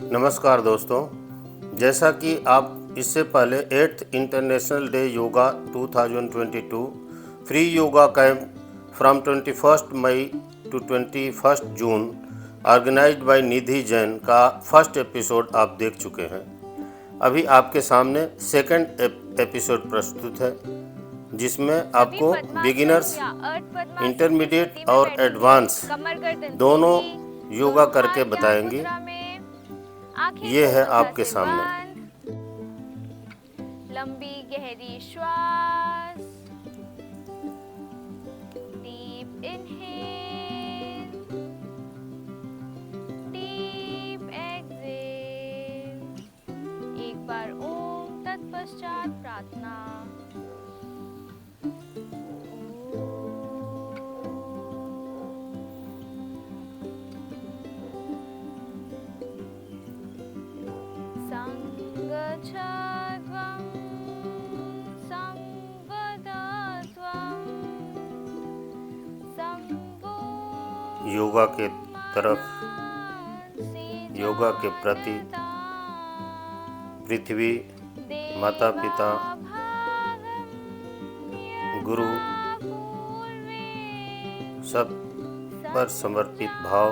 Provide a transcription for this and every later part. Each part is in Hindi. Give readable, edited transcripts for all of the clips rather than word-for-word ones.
नमस्कार दोस्तों, जैसा कि आप इससे पहले 8th international day yoga 2022 free yoga camp from 21 मई to 21 June organised by Nidhi Jain का फर्स्ट एपिसोड आप देख चुके हैं। अभी आपके सामने सेकंड एपिसोड प्रस्तुत है, जिसमें आपको बिगिनर्स, इंटरमीडिएट और एडवांस दोनों योगा करके बताएंगे। ये है आपके सामने। लंबी गहरी श्वास, डीप इनहेल, डीप एक्सहेल। एक बार ओम तत्पश्चात प्रार्थना। संगच्छध्वं संवदध्वं संगो योगा के तरफ, योगा के प्रति पृथ्वी, माता पिता, गुरु सब पर समर्पित भाव,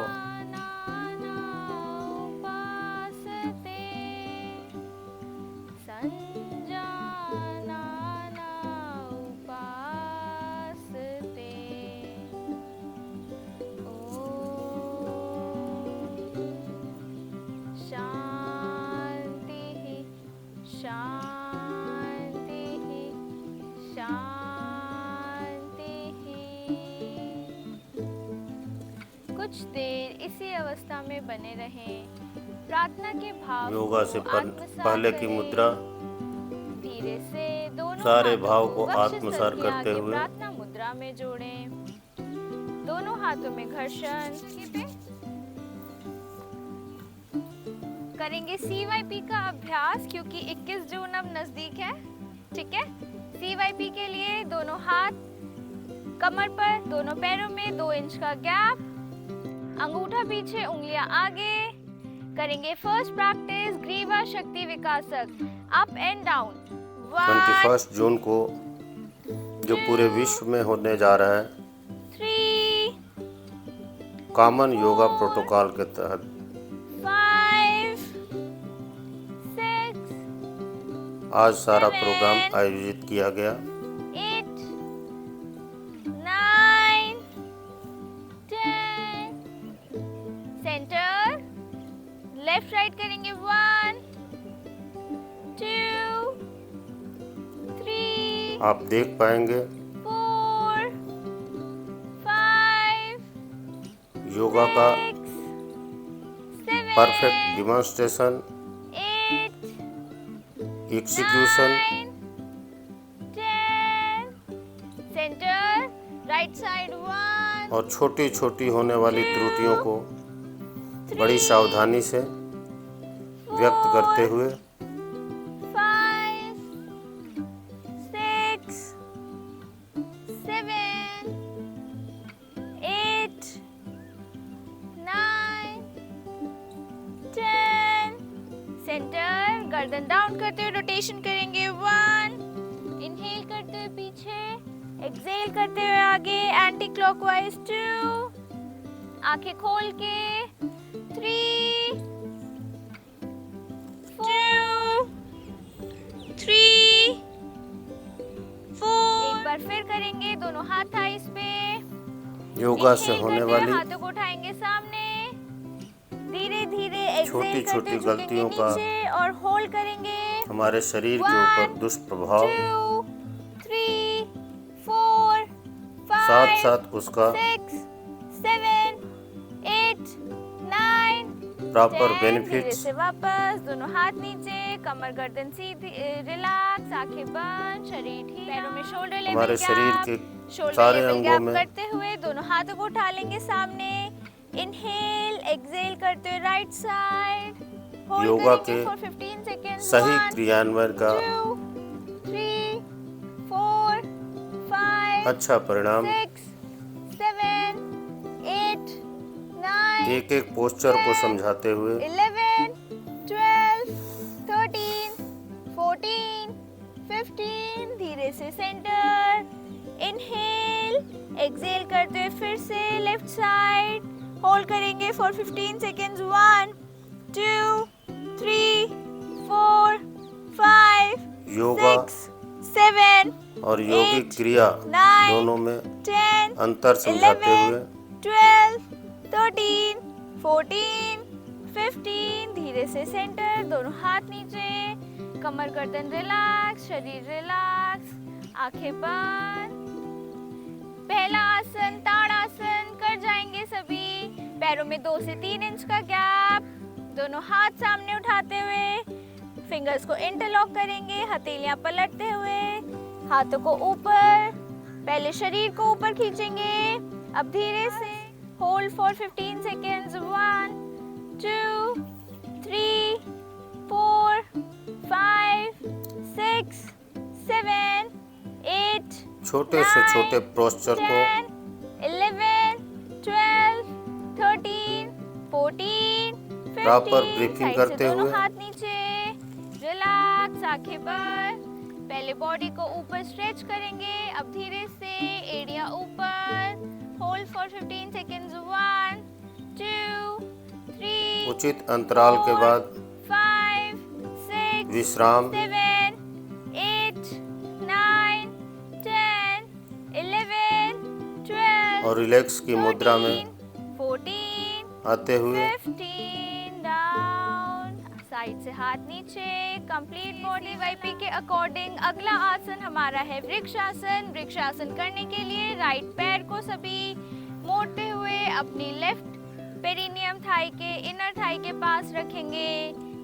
कुछ देर इसी अवस्था में बने रहें। प्रार्थना के भाव योगा से पहले की मुद्रा, धीरे से दोनों सारे हाथों भाव को वक्ष आत्मसात स्थल के करते आगे हुए प्रार्थना मुद्रा में जोड़ें। दोनों हाथों में घर्षण करेंगे। CYP का अभ्यास, क्योंकि 21 जून अब नजदीक है। ठीक है, CYP के लिए दोनों हाथ कमर पर, दोनों पैरों में 2 इंच का गैप, अंगूठा पीछे, उंगलियां आगे। करेंगे फर्स्ट प्रैक्टिस ग्रीवा शक्ति विकासक, अप एंड डाउन। 21 जून को जो पूरे विश्व में होने जा रहा है 3 कॉमन योगा प्रोटोकॉल के तहत 5 6 आज सारा प्रोग्राम आयोजित किया गया। 8 9 10 सेंटर, लेफ्ट राइट करेंगे। 1 2 3 आप देख पाएंगे 4 5 योगा का 6 7 perfect demonstration, 8 execution 9 10 centre, right side 1 और छोटी छोटी होने वाली त्रुटियों को बड़ी सावधानी से व्यक्त करते हुए 5 6 7 8 9 10 सेंटर, गर्दन डाउन करते हुए रोटेशन करेंगे। 1 इनहेल करते हुए पीछे, एक्सहेल करते हुए आगे, एंटी क्लॉकवाइज 2, आंखें खोल के 3 2 3 4। एक बार फिर करेंगे, दोनों हाथ थाइस पे। योगा से Inhale होने करते हुए वाली हाथों को उठाएंगे सामने, धीरे धीरे छोटी एक्सहेल छोटी करते झुकेंगे गलतियों का नीचे और होल्ड करेंगे। हमारे शरीर के ऊपर 1 दुष्प्रभाव 2 3 4 साथ 5 साथ उसका 6 7 8 9 प्रॉपर 10। धीरे बेनिफिट्स से वापस, दोनों हाथ नीचे, कमर गर्दन सीधी, रिलैक्स, आंखें बंद, शरीर ठीक। पैरों में शोल्डर लेवल हमारे शरीर के शोल्डर सारे लेवल अंगों गैप में करते हुए दोनों हाथों को उठा लेंगे सामने। इनहेल, एक्सहेल करते हुए राइट साइड, योगा के फॉर 15 सेकेंड्स। सही क्रियान्वयन का 2 3 4 5 अच्छा परिणाम 6 7 8 9 एक एक पोस्चर को समझाते हुए 11 धीरे से सेंटर, इनहेल, एक्सहेल करते हुए फिर से लेफ्ट साइड, होल्ड करेंगे फॉर 15 सेकेंड्स। 1 2 3 4 5 योगा 6 7 और योगिक 8 क्रिया 9 दोनों में 10 अंतर समझाते 11 हुए 12 13 14 15, धीरे से सेंटर, दोनों हाथ नीचे, कमर गर्दन रिलैक्स, शरीर रिलैक्स, आंखें बंद। पहला आसन ताड़ासन कर जाएंगे सभी। पैरों में 2 से 3 इंच का गैप, दोनों हाथ सामने उठाते हुए फिंगर्स को इंटरलॉक करेंगे, हथेलियां पलटते हुए, हाथों को ऊपर, पहले शरीर को ऊपर खींचेंगे, अब धीरे से होल्ड फॉर 15 सेकेंड्स। 1 2 3 4 5 6 7 8 छोटे से छोटे पोस्चर को 11 12 13 14 15, प्रॉपर ब्रीथिंग साइड से करते दोनों हुए हाथ नीचे, रिलैक्स, आंखें बंद। पहले बॉडी को ऊपर स्ट्रेच करेंगे, अब धीरे से एड़ियां ऊपर, होल्ड फॉर 15 सेकेंड्स। 1 2 3 उचित अंतराल के बाद 5 6 विश्राम 7 8 9 10 11 12 और रिलैक्स की मुद्रा में 14 आते हुए 15 डाउन, साइड से हाथ नीचे, कंप्लीट बॉडी वाइपी के अकॉर्डिंग। अगला आसन हमारा है वृक्षासन। वृक्षासन करने के लिए राइट पैर को सभी मोड़ते हुए अपनी लेफ्ट पेरिनियम थाई के इनर थाई के पास रखेंगे।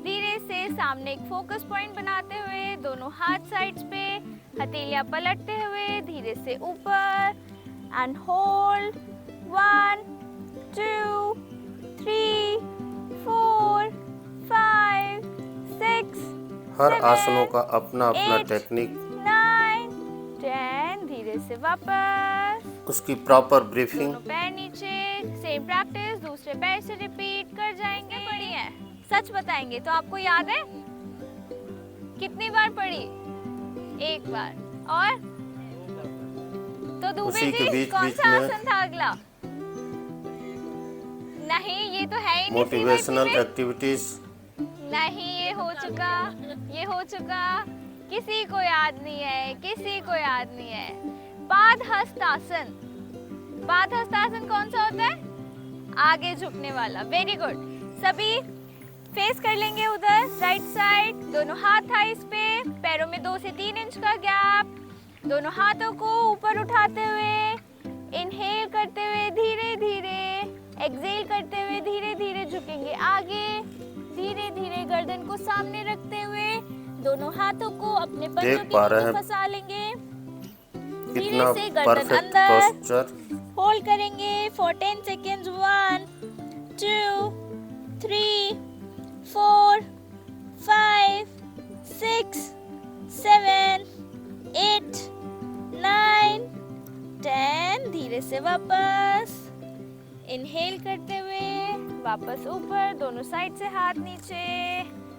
धीरे से सामने एक फोकस पॉइंट बनाते हुए दोनों हाथ साइड्स पे, हथेलियां पलटते हुए धीरे से ऊपर एंड होल्ड। 1 2 3 4 5 6 हर 7 आसनों का अपना अपना 8 टेक्निक, 9 10, धीरे से वापस, उसकी प्रॉपर ब्रीथिंग। दोनों पैर नीचे, सेम प्रैक्टिस दूसरे पैर से रिपीट कर जाएंगे। पढ़ी है, सच बताएंगे तो आपको याद है? कितनी बार पढ़ी? एक बार। और तो दुबे उसी के जी बीच कौन बीच सा में आसन था अगला? नहीं, ये तो है ही नहीं। मोटिवेशनल CYP में? एक्टिविटीज नहीं, ये हो चुका, ये हो चुका। किसी को याद नहीं है, किसी को याद नहीं है। पादहस्तासन। पादहस्तासन कौन सा होता है? आगे झुकने वाला। Very good. सभी फेस कर लेंगे उधर, राइट साइड, दोनों हाथ थाइस पे, पैरों में 2 से 3 इंच का गैप, दोनों हाथों को ऊपर उठाते हुए, इनहेल करते हुए धीरे धीरे, एक्सहेल करते हुए धीरे धीरे झुकेंगे आगे, धीरे धीरे गर्दन को सामने रखते हुए दोनों हाथों को अपने पंजों के नीचे फंसा लेंगे। धीरे कितना से गर्दन परफेक्ट अंदर, पोस्चर। होल्ड करेंगे फॉर 10 सेकेंड्स। 1 2 3 4 5 6 7 8 9 10, धीरे से वापस, इनहेल करते हुए वापस ऊपर, दोनों साइड से हाथ नीचे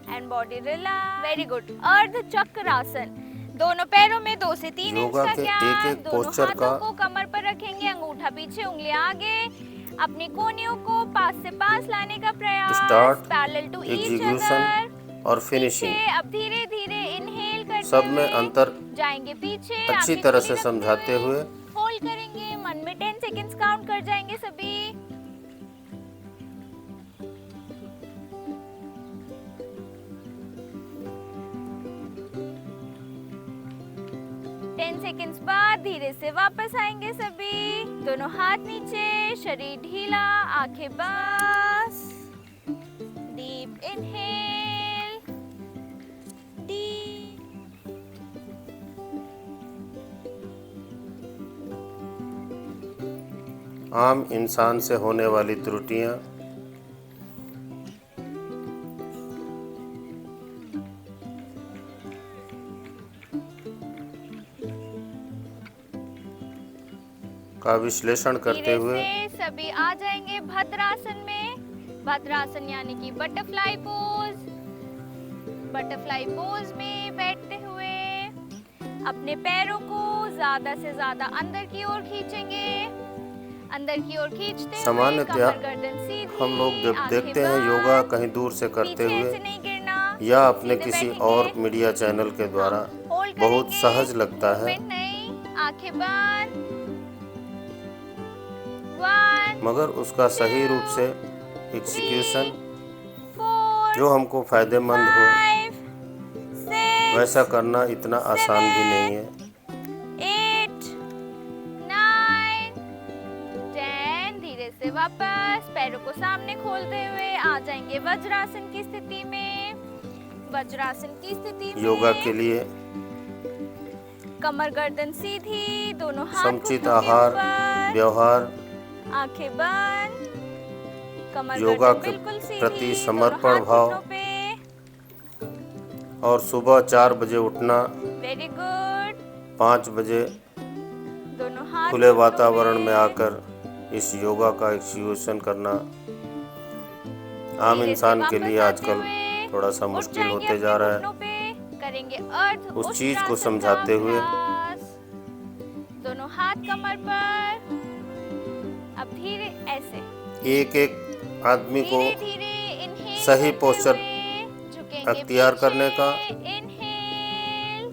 and body relax. Very good. अर्ध चक्रासन। दोनों पैरों में 2 से 3 इंच योगा का के गैप, एक-एक दोनों पोस्चर हाथों का को कमर पर रखेंगे, अंगूठा पीछे, उंगलियां आगे, अपनी कोहनियों को पास से पास लाने का प्रयास, start, parallel to each execution other और फिनिशिंग, अब धीरे धीरे इनहेल करते सब में हुए अंतर जाएंगे पीछे, अच्छी आंखें तरह खुली से रखते समझाते हुए होल्ड करेंगे, मन में 10 सेकेंड्स काउंट कर जाएंगे सभी। सेकेंड्स बाद धीरे से वापस आएंगे सभी, दोनों हाथ नीचे, शरीर ढीला, आंखें बंद, डीप इनहेल, डीप आम इंसान से होने वाली त्रुटियां का विश्लेषण करते हुए सभी आ जाएंगे भद्रासन में। भद्रासन यानी कि बटरफ्लाई पोज। बटरफ्लाई पोज में बैठते हुए अपने पैरों को ज्यादा से ज्यादा अंदर की ओर खींचेंगे। अंदर की ओर खींचते हुए सामान्यतः कमर गर्दन सीधी, हम लोग जब आंखें देखते हैं बंद, योगा कहीं दूर से करते पीछे हुए ऐसे नहीं गिरना, या अपने सीधे किसी बैठेंगे। और मीडिया चैनल के द्वारा होल्ड बहुत करेंगे, सहज लगता है, मूवमेंट नहीं, आंखें बंद। 1 मगर उसका सही रूप से एग्जीक्यूशन 4 जो हमको फायदेमंद हो 5 6 वैसा करना इतना आसान भी नहीं है। 8 9 10 धीरे से वापस पैरों को सामने खोलते हुए आ जाएंगे वज्रासन की स्थिति में। वज्रासन की स्थिति में योगा के लिए कमर गर्दन सीधी, दोनों हाथ समुचित घुटनों के आहार, ऊपर, व्यवहार, आंखें बंद, कमर योगा गर्दन के बिल्कुल सीधी, प्रति दोनों समर्पण हाथ भाव घुटनों पे। और सुबह 4 बजे उठना, वेरी गुड। 5 बजे दोनों हाथ खुले घुटनों वातावरण पे। में आकर इस योगा का एग्जीक्यूशन करना आम धीरे से इंसान के वापस लिए आते आजकल हुए थोड़ा सा उठ मुश्किल जाएंगे होते जा अपने रहा घुटनों है। पे, करेंगे अर्ध उस चीज को उष्ट्रासन समझाते का हुए अभ्यास। दोनों हाथ कमर पर, अब धीरे ऐसे एक एक आदमी को धीरे धीरे इनहेल सही करते पोस्चर हुए झुकेंगे अख्तियार पीछे। करने का इनहेल,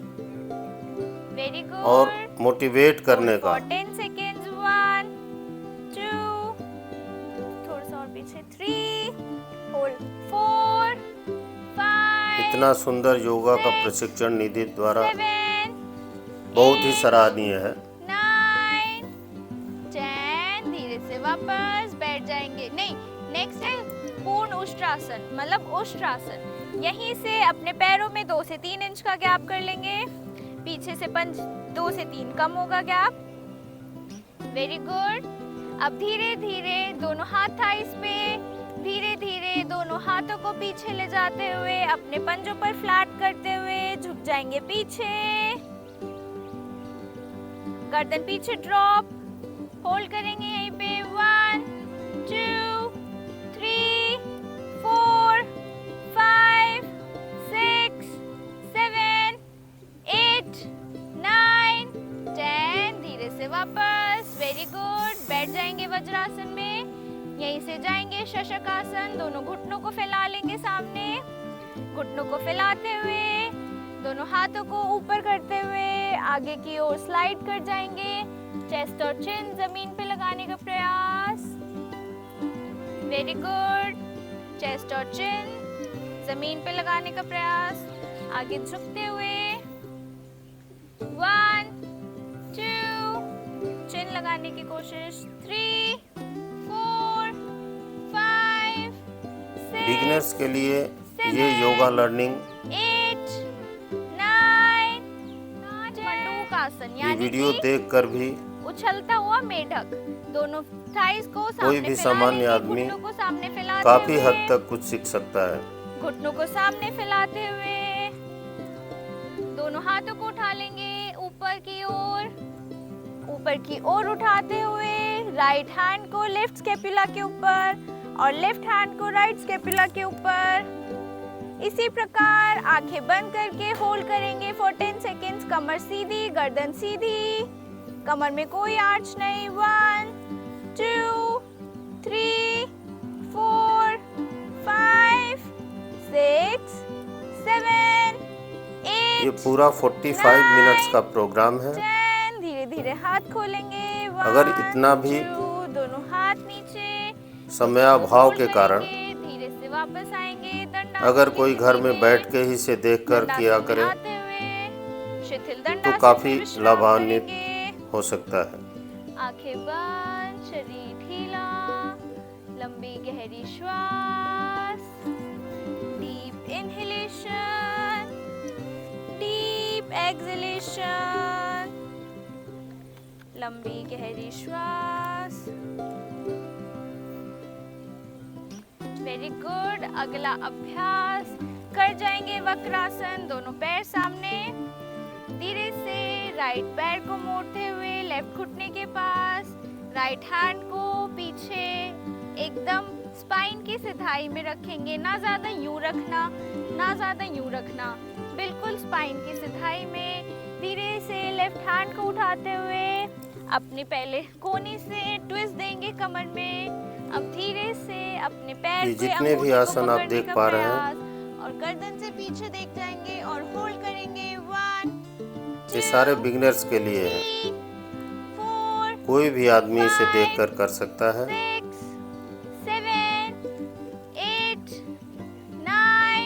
वेरी गुड। और मोटिवेट करने का। 10 सेकेंड्स 1 2 थोड़ा सा और पीछे 3 होल्ड 4 5 इतना सुंदर योगा का प्रशिक्षण निधि द्वारा 7 बहुत ही सराहनीय है। 9 10 धीरे से वापस बैठ जाएंगे। नहीं, नेक्स्ट है पूर्ण उष्ट्रासन, मतलब उष्ट्रासन। यहीं से अपने पैरों में 2 से 3 इंच का गैप कर लेंगे, पीछे से 2 से 3 कम होगा गैप। Very good. अब धीरे धीरे दोनों हाथ थाइस पे, धीरे धीरे दोनों हाथों को पीछे ले जाते हुए अपने पंजों पर फ्लैट करते हुए झुक जाएंगे पीछे। गर्दन पीछे ड्रॉप, होल्ड करेंगे यहीं पे 1 2 3 4 5 6 7 8 9 10 धीरे से वापस। Very good. बैठ जाएंगे वज्रासन में, यहीं से जाएंगे शशकासन। दोनों घुटनों को फैला लेंगे सामने, घुटनों को फैलाते हुए दोनों हाथों को ऊपर करते हुए आगे की ओर स्लाइड कर जाएंगे। चेस्ट और चिन जमीन पे लगाने का प्रयास। Very good. चेस्ट और चिन जमीन पे लगाने का प्रयास, आगे झुकते हुए 1 2 चिन लगाने की कोशिश 3 4 5 6 बिगिनर्स के लिए ये योगा लर्निंग 8 9 मंडूकासन, ये यानी वीडियो कि देखकर भी उछलता हुआ मेढक। दोनों थाइस को सामने कोई भी फैला सामान्य लेंगे, आदमी घुटनों को सामने फैलाते काफी हुए, हद तक कुछ सीख सकता है। घुटनों को सामने फैलाते हुए दोनों हाथों को उठा लेंगे ऊपर की ओर उठाते हुए राइट हैंड को लेफ्ट स्कैपुला के ऊपर और लेफ्ट हैंड को राइट स्कैपुला के ऊपर। इसी प्रकार आंखें बंद करके होल्ड करेंगे फॉर 10 सेकेंड्स। कमर सीधी, गर्दन सीधी, कमर में कोई आर्च नहीं। 1 2 3 4 5 6 7 ये 8 पूरा 45 मिनट्स का प्रोग्राम है। 10 धीरे धीरे हाथ खोलेंगे। 1 अगर इतना भी 2 दोनों हाथ नीचे, समयाभाव के होल्ड कारण करेंगे, धीरे से वापस आएंगे। दंडासन अगर की कोई घर में स्थिति बैठ के ही से देखकर दंडासन किया में करे आते हुए शिथिल तो दंडासन काफी में विश्राम लाभान्वित करेंगे। हो सकता है। आंखें बंद, शरीर ढीला, लंबी गहरी श्वास, डीप इनहेलेशन, डीप एक्सहेलेशन, लंबी गहरी श्वास। Very good. अगला अभ्यास कर जाएंगे वक्रासन। दोनों पैर सामने, धीरे से राइट पैर को मोड़ते हुए लेफ्ट घुटने के पास, राइट हैंड को पीछे एकदम स्पाइन की सिधाई में रखेंगे। ना ज्यादा यूं रखना, ना ज्यादा यूं रखना, बिल्कुल स्पाइन की सिधाई में। धीरे से लेफ्ट हैंड को उठाते हुए अपने पहले कोहनी से ट्विस्ट देंगे कमर में। अब धीरे से अपने पैर ये के जितने भी अंगूठे को आसन आप पकड़ने देख का पा रहे हैं, प्रयास और गर्दन से पीछे देख जाएंगे और होल्ड करेंगे। 1 ये सारे बिगिनर्स के लिए है। 3 4 कोई भी आदमी इसे देखकर कर सकता है। 6 7 8 9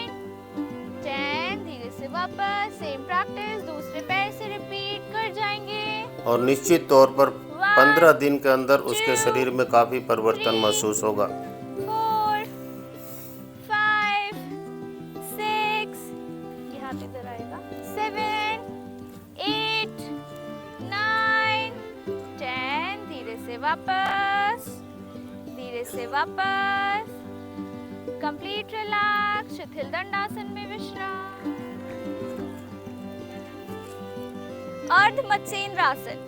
10। धीरे से वापस सेम प्रैक्टिस दूसरे पैर से रिपीट कर जाएंगे। और निश्चित तौर पर 15 दिन के अंदर उसके शरीर में काफी परिवर्तन महसूस होगा। 4 5 6 ये हाथ इधर आएगा। 7 8 9 10। धीरे से वापस, धीरे से वापस। कंप्लीट रिलैक्स, शिथिल दंडासन में विश्राम। अर्ध मत्स्येंद्र आसन।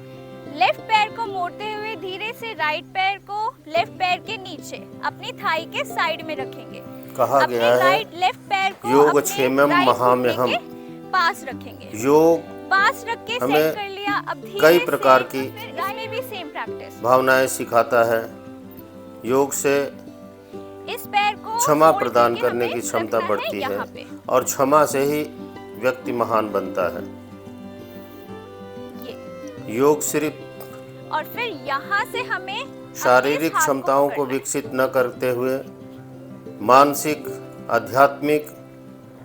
लेफ्ट पैर को मोड़ते हुए धीरे से राइट पैर को लेफ्ट पैर के नीचे अपनी थाई के साइड में रखेंगे। कहा अपने गया है राइट लेफ्ट पैर को योग अपने क्षेमम राइट महाम्यहम। घुटने के पास रखेंगे। योग पास रख के हमें सेट कर लिया। अब धीरे कई से प्रकार की फिर इसमें भी सेम प्रैक्टिस। भावनाएं सिखाता है। योग से इस पैर को क्षमा फोल्ड प्रदान करके करने हमें की क्षमता रखना बढ़ती है यहाँ पे। और क्षमा से ही व्यक्ति महान बनता है। ये योग सिर्फ और फिर यहाँ से हमें शारीरिक अपने इस हाथ क्षमताओं को पकड़ना है। विकसित न करते हुए मानसिक, आध्यात्मिक,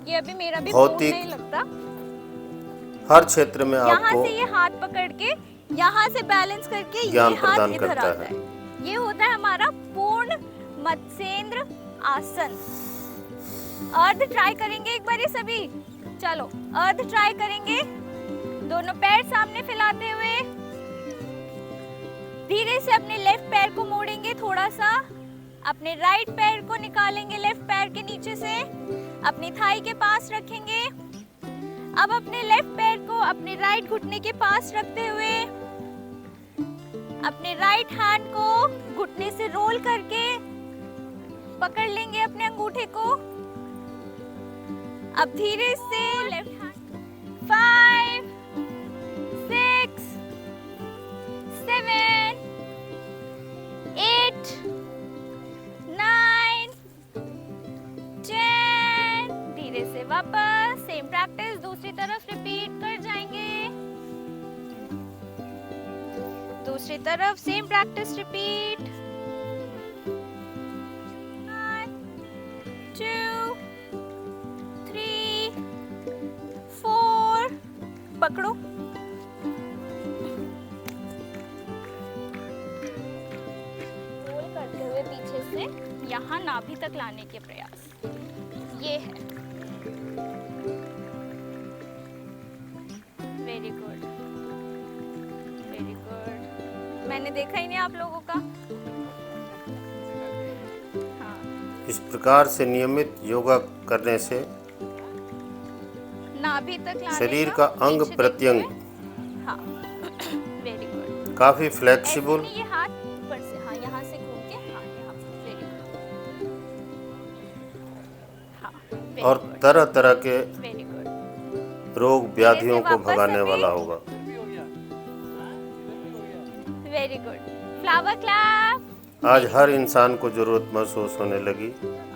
ये अभी मेरा भी भौतिक, नहीं लगता। हर क्षेत्र में यहाँ आपको से ये हाथ पकड़ के यहाँ से बैलेंस करके ये ज्ञान हाथ प्रदान इधर करता आता है। ये होता है हमारा पूर्ण मत्स्येंद्र आसन। अर्ध ट्राई करेंगे एक बारी सभी। चलो अर्ध ट्राई करेंगे। दोनों पैर सामने फैलाते हुए धीरे से अपने लेफ्ट पैर को मोड़ेंगे थोड़ा सा। अपने राइट पैर को निकालेंगे लेफ्ट पैर के नीचे से, अपनी थाई के पास रखेंगे। अब अपने लेफ्ट पैर को अपने राइट घुटने के पास रखते हुए अपने राइट हैंड को घुटने से रोल करके पकड़ लेंगे अपने अंगूठे को। अब धीरे से लेफ्ट हैंड 5 6 7 8 9 10। धीरे से वापस सेम प्रैक्टिस दूसरी तरफ रिपीट कर जाएंगे। दूसरी तरफ सेम प्रैक्टिस रिपीट। 2 3 4। पकड़ो। रोल करते हुए पीछे से यहाँ नाभि तक लाने के प्रयास। ये है। Very good, very good. मैंने देखा ही नहीं आप लोगों का। हाँ, इस प्रकार से नियमित योगा करने से नाभि तक लाने शरीर का अंग पीछे देखते प्रत्यंग हुए। हाँ, वेरी गुड। काफी ऐसे फ्लेक्सिबल नहीं, ये हाथ ऊपर से, हाँ यहाँ से घूम के, हाँ यहाँ, वेरी गुड। हाँ, और तरह तरह के वेरी गुड, रोग व्याधियों को वापस भगाने अभी। वाला होगा। Very good. Flower clap. आज हर इंसान को जरूरत महसूस होने लगी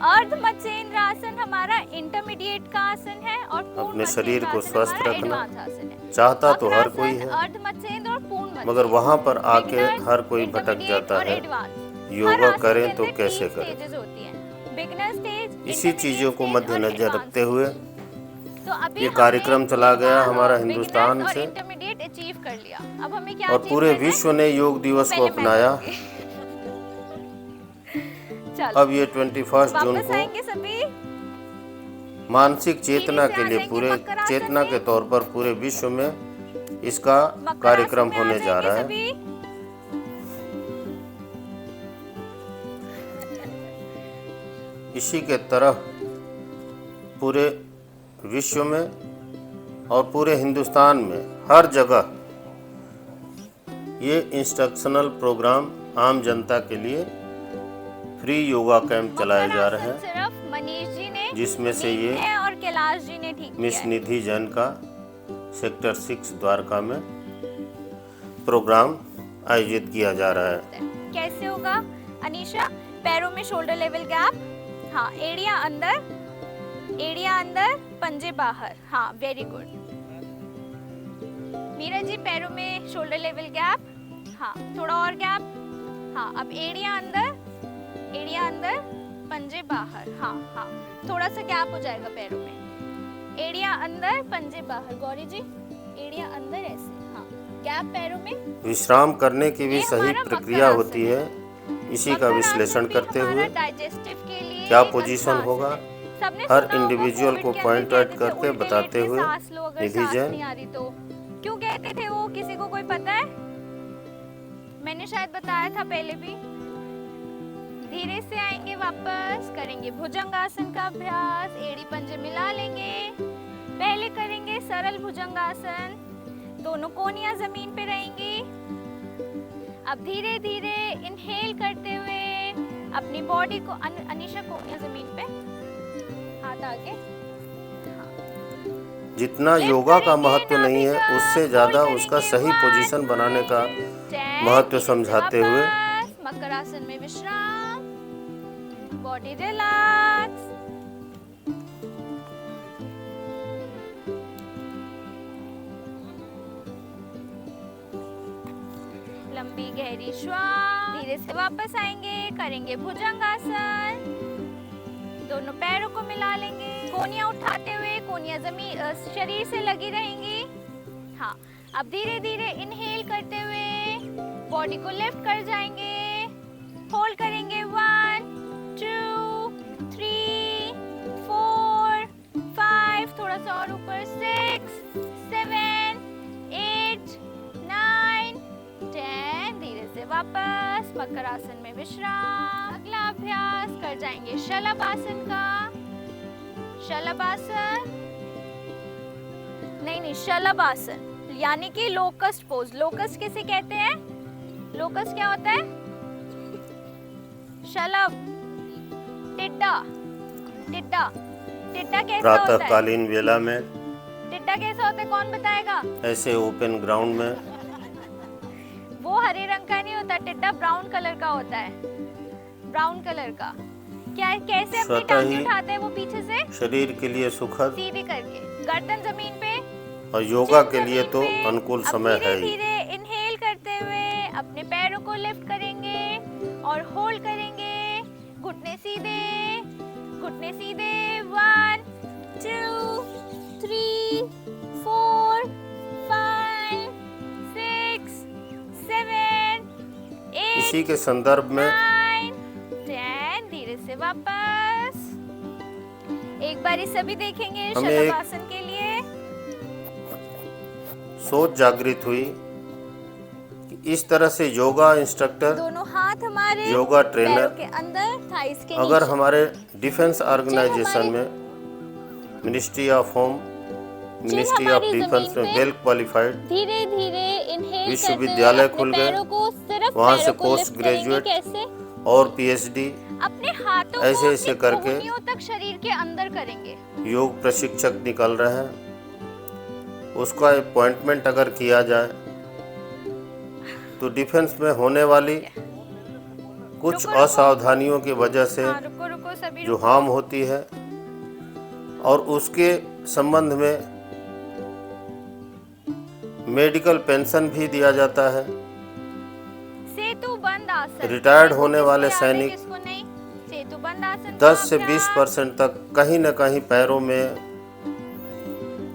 अर्ध मत्स्येंद्र आसन हमारा इंटरमीडिएट का आसन है और पूर्ण अपने शरीर को मत्स्येंद्र आसन स्वस्थ हमारा रखना एडवांस आसन है। चाहता तो हर कोई वक्रासन, है, अर्ध मत्स्येंद्र और पूर्ण मत्स्येंद्र। मगर वहां पर आके Beginners, हर कोई भटक intermediate जाता और है। advanced। योगा हर आसन करें के तो अंदर कैसे 3 करें? stages होती हैं। Beginner stage, इसी intermediate चीजों को stage और मद्देनजर advanced। रखते हुए तो अभी ये हमने कार्यक्रम चला गया हमारा beginners हिंदुस्तान और से intermediate achieve कर लिया। अब हमें क्या और achieve पूरे करना है? विश्व ने योग दिवस को पहले मैं अपनाया। करूंगी। चलो अब ये 21 जून वापस को आएंगे सभी। मानसिक चेतना धीरे से के आ लिए जाएंगे पूरे मकर आसन चेतना में। के तौर पर पूरे विश्व में इसका मकर कार्यक्रम आसन में आ होने जा जाएंगे रहा है। सभी। इसी के तरह पूरे विश्व में और पूरे हिंदुस्तान में हर जगह ये इंस्ट्रक्शनल प्रोग्राम आम जनता के लिए फ्री योगा कैंप चलाए जा रहे हैं, सिर्फ मनीष जी ने, जिसमें से ये नीत है और कैलाश जी ने ठीक मिस किया है। निधि जैन का सेक्टर 6 द्वारका में प्रोग्राम आयोजित किया जा रहा है। कैसे होगा अनीशा? पैरों में शोल्डर लेवल गैप, हाँ, एड़ियां अंदर, पंजे बाहर, हाँ, वेरी गुड। मीरा जी, पैरों में शोल्डर लेवल गैप, हाँ, थोड़ा और गैप, हाँ, अब एड़ियां अंदर, पंजे बाहर, हाँ हाँ, थोड़ा सा गैप हो जाएगा पैरों में, एड़ियां अंदर, पंजे बाहर। गौरी जी, एड़ियां अंदर ऐसे, हाँ, गैप पैरों में। विश्राम करने की भी ये सही हमारा प्रक्रिया मकर होती आसन है। इसी का मकर विश्लेषण आसन भी करते हमारा हुए डाइजेस्टिव के लिए क्या एक पोजीशन अच्छा होगा, आसन है। सबने हर सुना होगा इंडिविजुअल कोविड को के पॉइंट अंदर आउट कहते थे, करके उल्टे बताते लेट के हुए सांस लो, अगर निधि सांस जैन। नहीं आ रही तो। क्यों कहते थे वो, किसी को कोई पता है? मैंने शायद बताया था पहले भी। धीरे से आएंगे, वापस करेंगे भुजंगासन का अभ्यास, एड़ी पंजे मिला लेंगे। पहले करेंगे सरल भुजंगासन, दोनों कोहनियां जमीन पे रहेंगी। अब धीरे धीरे इनहेल करते हुए अपनी बॉडी को, अनीशा कोहनियां जमीन पे, हाथ आगे, जितना योगा का महत्व नहीं है उससे ज़्यादा उसका सही पोजीशन बनाने का महत्व समझाते हुए मकर आसन में विश्राम, बॉडी रिलैक्स। लंबी गहरी श्वास, धीरे से वापस आएंगे, करेंगे भुजंगासन, दोनों पैरों को मिला लेंगे, कोहनियां उठाते हुए, कोहनियां जमीन शरीर से लगी रहेंगी। हाँ, अब धीरे धीरे इनहेल करते हुए बॉडी को लिफ्ट कर जाएंगे, होल्ड करेंगे 1 2 3 4 5, थोड़ा सा और ऊपर, 6 7 8 9 10, धीरे से वापस मकर आसन में विश्राम। अगला अभ्यास कर जाएंगे शलभासन का। शलभासन नहीं, शलभासन यानी कि लोकस्ट पोज। लोकस्ट किसे कहते हैं? लोकस्ट क्या होता है? शलभ, टिड्डा। टिड्डा कैसा होता है? प्रातःकालीन वेला में टिड्डा कैसा होता है, कौन बताएगा? ऐसे ओपन ग्राउंड में। वो हरे रंग का नहीं होता, टिड्डा ब्राउन कलर का होता है, ब्राउन कलर का। क्या, कैसे अपनी टांग उठाते हैं वो पीछे से? शरीर के लिए सुखद, सीधी करके, गर्दन जमीन पे, और योगा के लिए तो अनुकूल समय है ही। धीरे इनहेल करते हुए अपने पैरों को लिफ्ट करेंगे और होल्ड करेंगे, घुटने सीधे, 1 2 3 4 5 6 7 8, इसी के संदर्भ में 9 10, धीरे से वापस। एक बारी सभी देखेंगे शलभासन के लिए। सोच जागृत हुई कि इस तरह से योगा इंस्ट्रक्टर, दोनों हाथ हमारे योगा ट्रेनर के अंदर, थाइस के अगर नीचे। हमारे डिफेंस ऑर्गेनाइजेशन में, ministry of home, ministry of defence में वेल क्वालिफाइड धीरे धीरे इनहेल विश्वविद्यालय खुल गए, वहाँ से पोस्ट ग्रेजुएट और पीएचडी अपने हाथों ऐसे करके तक शरीर के अंदर करेंगे। योग प्रशिक्षक निकल रहे हैं। उसका अपॉइंटमेंट अगर किया जाए तो डिफेंस में होने वाली कुछ असावधानियों की वजह से जो हार्म होती है, और उसके संबंध में मेडिकल पेंशन भी दिया जाता है। सेतुबंध आसन, रिटायर्ड होने वाले सैनिक सेतुबंध आसन 10 से 20% तक कहीं न कहीं पैरों में,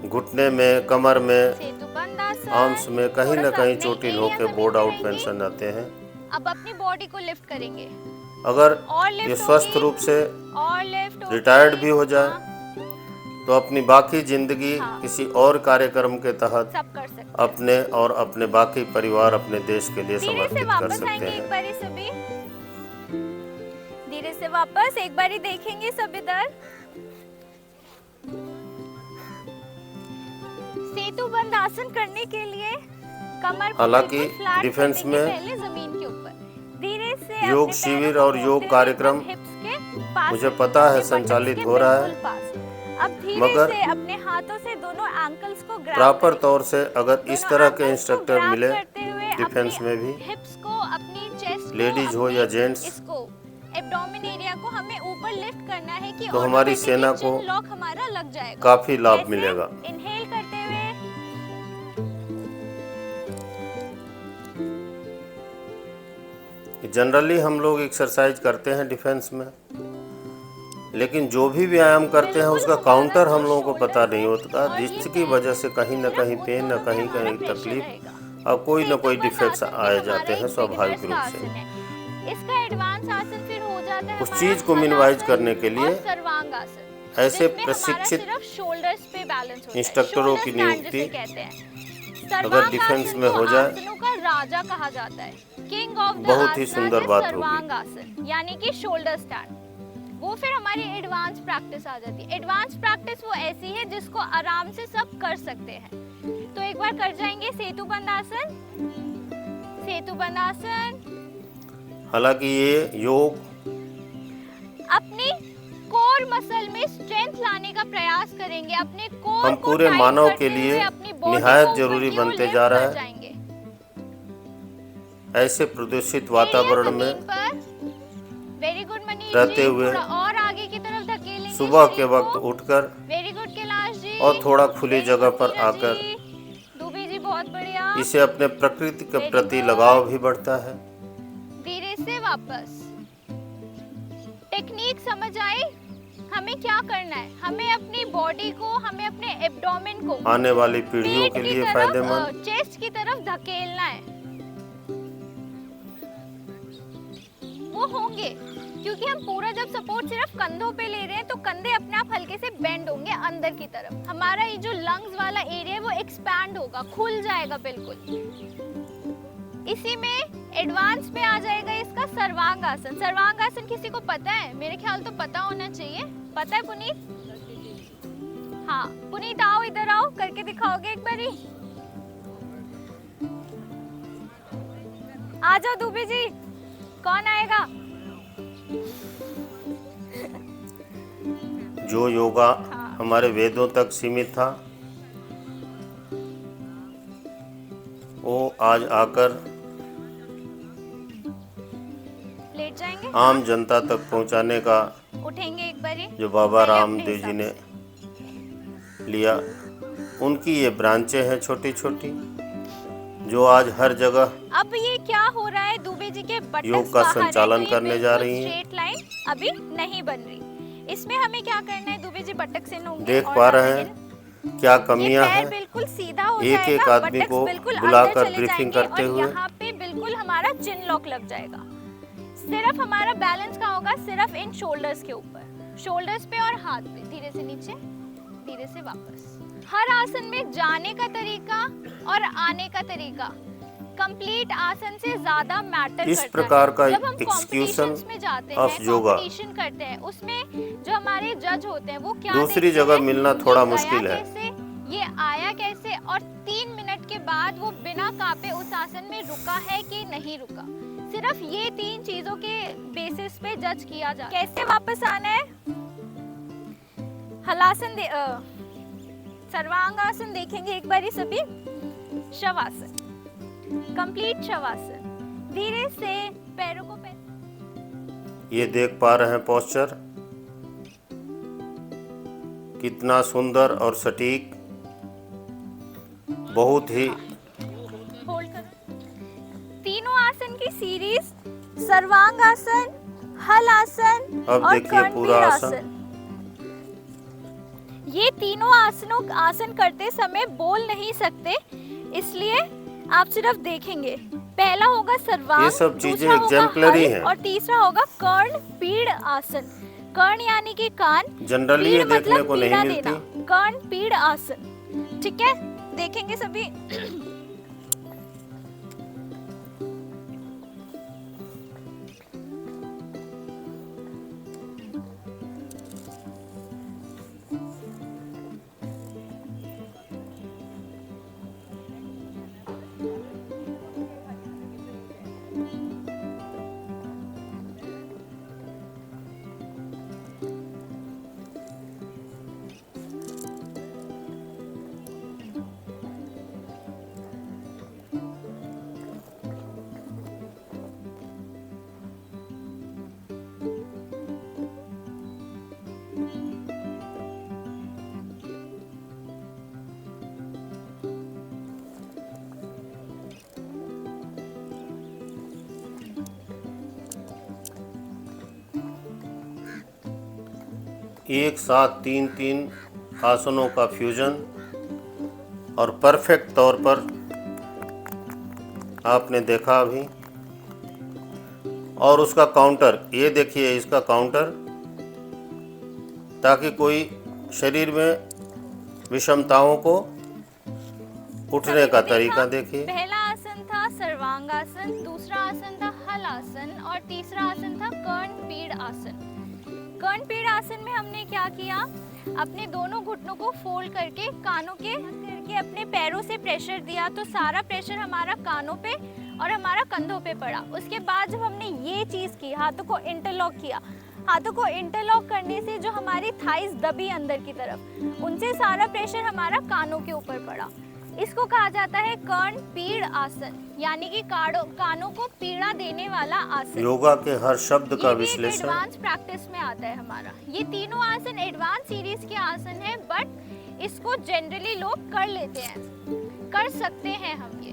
घुटने में, कमर में, आर्म्स में कहीं न कहीं चोटिल होकर बोर्ड आउट पेंशन आते हैं। अब अपनी बॉडी को लिफ्ट करेंगे। अगर ये स्वस्थ रूप से रिटायर्ड भी हो जाए तो अपनी बाकी जिंदगी किसी और कार्यक्रम के तहत अपने और अपने बाकी परिवार, अपने देश के लिए समर्पित कर सकते हैं। एक बारी सभी धीरे से वापस, एक बारी देखेंगे सब इधर। सेतुबंध आसन करने के लिए कमर को हालांकि बिल्कुल फ्लैट डिफेंस करने के में पहले जमीन के ऊपर धीरे से योग अपने शिविर पैरों को और योग मोड़ते हुए कार्यक्रम एकदम hips के पास मुझे में, पता है अपने संचालित buttocks हो के रहा है, बिल्कुल पास में। अब धीरे मगर से अपने हाथों से दोनों एंकल्स को ग्रैब प्रॉपर करें। तौर से अगर इस दोनों तरह के ankles को इंस्ट्रक्टर grab मिले करते हुए डिफेंस अपने में भी, हिप्स को, अपनी चेस्ट को, लेडीज हो अपनी या जेंट्स, इसको एब्डोमेन एरिया को हमें ऊपर लिफ्ट करना है कि तो हमारी सेना ऑटोमेटिकली को चिन लॉक हमारा लग जाएगा। काफ़ी लाभ कैसे? मिलेगा। इनहेल करते हुए जनरली हम लोग एक्सरसाइज करते हैं डिफेंस में, लेकिन जो भी व्यायाम करते हैं उसका काउंटर हम लोगों को पता नहीं होता, जिसकी वजह से कहीं ना कहीं पेन न कहीं कहीं तकलीफ और कोई ना कोई डिफेक्ट्स आए जाते हैं स्वाभाविक रूप से। इसका एडवांस आसन फिर हो जाता है उस हमारा चीज़ को मिनिमाइज हलासन करने के लिए और सर्वांगासन, ऐसे जिसमें हमारा प्रशिक्षित सिर्फ शोल्डर्स पे बैलेंस होता है। इंस्ट्रक्टरों की शोल्डर स्टैंड नियुक्ति जिसे कहते हैं। अगर डिफेंस सर्वांगासन में को हो जाए आसनों का राजा कहा जाता है। किंग ऑफ द बहुत ही आसनास सुंदर है बात होगी। सर्वांगासन, यानी कि शोल्डर स्टैंड। वो फिर हमारी एडवांस प्रैक्टिस आ जाती है। एडवांस प्रैक्टिस वो ऐसी है जिसको आराम से सब कर सकते हैं। तो एक बार कर जाएंगे सेतु बंद आसन। सेतु बंद आसन। हालांकि ये योग अपनी कोर मसल में स्ट्रेंथ लाने का प्रयास करेंगे। अपने कोर हम को पूरे टाइट मानव करते के लिए हुए अपनी बॉडी निहायत को जरूरी ऊपर की ओर बनते लिफ्ट जा रहा कर है। जाएंगे। ऐसे प्रदूषित वातावरण में वेरी गुड मनीष रहते जी, हुए थोड़ा और आगे की तरफ धकेलेंगे सुबह के शरीर वक्त को। उठकर वेरी गुड कैलाश जी, और थोड़ा खुली वेरी जगह गुड पर नीरज आकर जी, दुबे जी बहुत बढ़िया। इसे अपने प्रकृति के Very प्रति good. लगाव भी बढ़ता है। धीरे से वापस। टेक्निक समझ आई? हमें क्या करना है? हमें अपनी बॉडी को, हमें अपने एब्डोमेन को आने वाली पीढ़ियों पेट के की लिए तरफ, फायदेमंद, चेस्ट की तरफ धकेलना है। वो होंगे क्योंकि हम पूरा जब सपोर्ट सिर्फ कंधों पे ले रहे हैं तो कंधे अपने आप हल्के से बेंड होंगे अंदर की तरफ। हमारा ये जो लंग्स वाला एरिया है वो एक्सपैंड होगा, खुल जाएगा बिल्कुल। इसी में एडवांस में आ जाएगा इसका सर्वांगासन। सर्वांगासन किसी को पता है? मेरे ख्याल तो पता होना चाहिए। पता है पुनीत? हाँ पुनीत आओ, इधर आओ, करके दिखाओगे एक बारी? आ जाओ दुबे जी, कौन आएगा? जो योगा हाँ। हमारे वेदों तक सीमित था वो आज आकर लेट जाएंगे? आम जनता तक पहुंचाने का उठेंगे एक बारी? जो बाबा पहले अपने रामदेव जी हिसाब ने से। लिया, उनकी ये ब्रांचें हैं छोटी छोटी, जो आज हर जगह अब ये क्या हो रहा है, दुबे जी के बटक्स योग का बाहर हैं, संचालन तो ये करने जा बिल्कुल रही हैं। स्ट्रेट लाइन अभी नहीं बन रही। इसमें हमें क्या करना है? दुबे जी बटक्स इन होंगे देख और पा रहे दाएं हैं इन। क्या ये कमियां पैर हैं। बिल्कुल सीधा हो एक जाएगा, एक आदमी बटक्स को बिल्कुल बुलाकर अंदर चले ब्रीफिंग जाएंगे करते और हुए यहाँ पे बिल्कुल हमारा चिन लॉक लग जाएगा। सिर्फ हमारा बैलेंस कहाँ होगा? सिर्फ इन शोल्डर्स के ऊपर, शोल्डर्स पे और हाथ पे। धीरे से नीचे, धीरे से वापस। हर आसन में जाने का तरीका और आने का तरीका कंप्लीट आसन से ज्यादा मैटर इस करता प्रकार है। का जब हम एक्सक्यूशन कॉम्पिटिशन्स में जाते ऑफ हैं, योगा कॉम्पिटिशन करते हैं, उसमें जो हमारे जज होते हैं वो क्या दूसरी देखते जगह हैं? मिलना ये थोड़ा गया मुश्किल है। कैसे, ये आया कैसे, और 3 मिनट के बाद वो बिना कांपे उस आसन में रुका है कि नहीं रुका। सिर्फ ये 3 चीजों के बेसिस पे जज किया जाता है। कैसे वापस आना है? हलासन सर्वांगासन देखेंगे एक बारी सभी। शवासन, कंप्लीट शवासन। धीरे से पैरों को ये देख पा रहे हैं पोस्चर कितना सुंदर और सटीक, बहुत ही। होल्ड करो। तीनों आसन की सीरीज सर्वांगासन, हलासन अब और देखिए पूरा कर्णवीर आसन। ये तीनों आसन करते समय बोल नहीं सकते, इसलिए आप सिर्फ देखेंगे। पहला होगा सर्वांग, ये सब चीजें दूसरा होगा exemplary हल हैं। और तीसरा होगा कर्ण पीड़ आसन। कर्ण यानी कि कान, जनरली पीड़ ये देखने मतलब को नहीं पीड़ा मिलती। देना। कर्ण पीड़ आसन, ठीक है, देखेंगे सभी। एक साथ 3 आसनों का फ्यूजन और परफेक्ट तौर पर आपने देखा अभी। और उसका काउंटर, ये देखिए इसका काउंटर, ताकि कोई शरीर में विषमताओं को उठने का तरीका देखिए। पहला आसन था सर्वांगासन, दूसरा आसन था हलासन और तीसरा आसन था कर्णपीड़ आसन। कर्णपीड़ आसन में हमने क्या किया, अपने दोनों घुटनों को फोल्ड करके कानों के अपने पैरों से प्रेशर दिया, तो सारा प्रेशर हमारा कानों पे और हमारा कंधों पे पड़ा। उसके बाद जब हमने ये चीज़ की, हाथों को इंटरलॉक किया, हाथों को इंटरलॉक करने से जो हमारी थाइस दबी अंदर की तरफ, उनसे सारा प्रेशर हमारा कानों के ऊपर पड़ा। इसको कहा जाता है कर्णपीड़ आसन, यानी कि कानों को पीड़ा देने वाला आसन। योगा के हर शब्द का विश्लेषण एडवांस प्रैक्टिस में आता है हमारा। ये तीनों आसन एडवांस सीरीज के आसन है, बट इसको जनरली लोग कर लेते हैं, कर सकते हैं हम ये,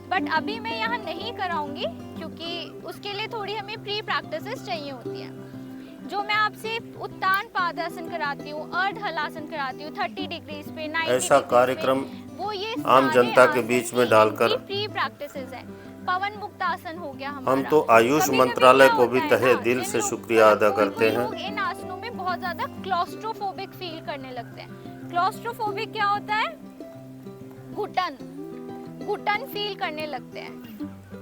बट अभी मैं यहाँ नहीं कराऊंगी क्योंकि उसके लिए थोड़ी हमें प्री प्रैक्टिसेस चाहिए होती हैं। जो मैं आपसे उत्तान पादासन कराती हूँ, अर्ध हलासन कराती हूँ 30 डिग्रीज पे, 90 ऐसा कार्यक्रम वो ये आम जनता के बीच में डालकर प्री प्रैक्टिसेस है। पवन मुक्त आसन हो गया हमारा। हम तो आयुष मंत्रालय को भी तहे दिल से शुक्रिया अदा करते हैं। लोग इन आसनों में बहुत ज्यादा क्लॉस्ट्रोफोबिक फील करने लगते हैं। क्लॉस्ट्रोफोबिक क्या होता है? घुटन फील करने लगते हैं।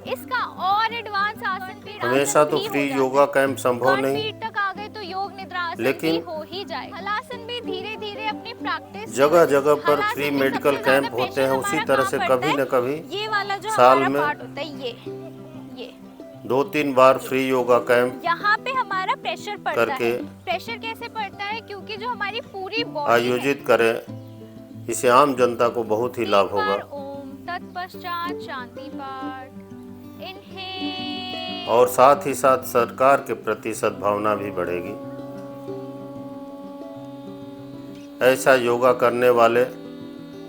इसका और एडवांस आसन हमेशा तो फ्री योगा कैंप संभव नहीं, तक आ गए तो योग निद्रा आसन लेकिन भी हो ही जाए। हलासन भी धीरे धीरे अपनी प्रैक्टिस, जगह जगह पर फ्री मेडिकल कैंप होते हैं। उसी तरह से कभी न कभी ये वाला जो साल में पार्ट होता है, ये 2-3 बार फ्री योगा कैंप यहाँ पे हमारा प्रेशर पड़ता करके है। प्रेशर कैसे पड़ता है? क्योंकि जो हमारी पूरी बॉडी आयोजित करें, इससे आम जनता को बहुत ही लाभ होगा। ओम तत्पश्चात शांति पाठ, इनहेल, और साथ ही साथ सरकार के प्रति सद्भावना भी बढ़ेगी। ऐसा योगा करने वाले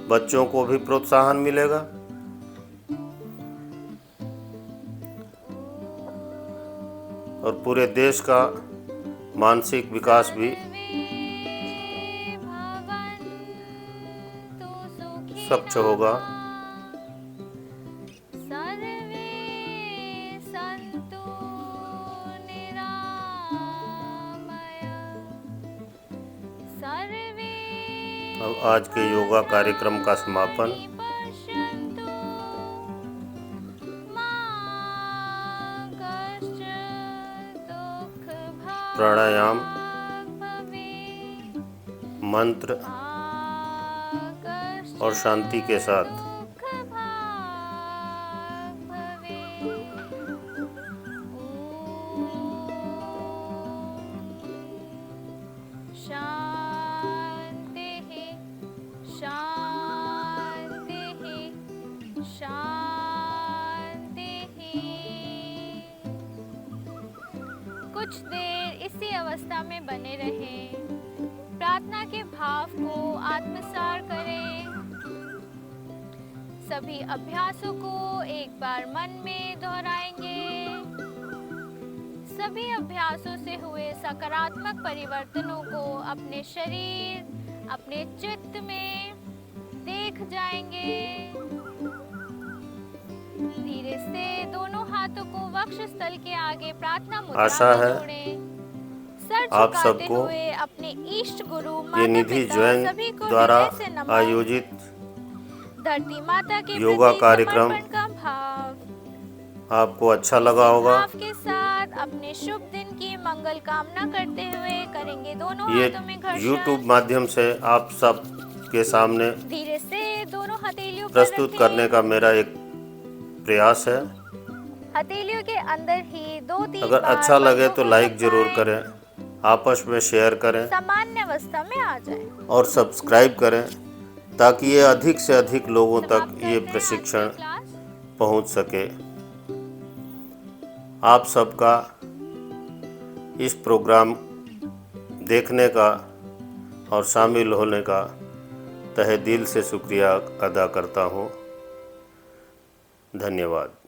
बच्चों को भी प्रोत्साहन मिलेगा और पूरे देश का मानसिक विकास भी स्वच्छ होगा। अब आज के योगा कार्यक्रम का समापन प्राणायाम, मंत्र और शांति के साथ। कुछ देर इसी अवस्था में बने रहें। प्रार्थना के भाव को आत्मसात करें। सभी अभ्यासों को एक बार मन में दोहराएंगे। सभी अभ्यासों से हुए सकारात्मक परिवर्तनों को अपने शरीर, अपने चित्त में देख जाएंगे। धीरे से दोनों हाथों को वक्षस्थल के आगे प्रार्थना मुद्रा आशा में है जोड़ें। सर आप झुकाते सबको हुए अपने इष्ट गुरु ये माता निधि पिता जैन सभी को द्वारा हृदय से नमन। आयोजित धरती माता के योगा प्रति कार्यक्रम समर्पण का भाव आपको अच्छा लगा होगा। भाव के साथ अपने शुभ दिन की मंगल कामना करते हुए करेंगे दोनों ये हाथों में घर्षण। YouTube माध्यम से आप सब के सामने धीरे से दोनों हथेलियों पर प्रस्तुत रखें। करने का मेरा एक प्रयास है। हथेलियों के अंदर ही 2-3 अगर बार अच्छा लगे बंदों तो को लाइक जरूर लगाएं। करें, आपस में शेयर करें सामान्य अवस्था में आ जाए और सब्सक्राइब करें, ताकि ये अधिक से अधिक लोगों तक समाप्त ये करते हैं प्रशिक्षण आज की क्लास। पहुंच सके। आप सबका इस प्रोग्राम देखने का और शामिल होने का तहे दिल से शुक्रिया अदा करता हूँ। धन्यवाद।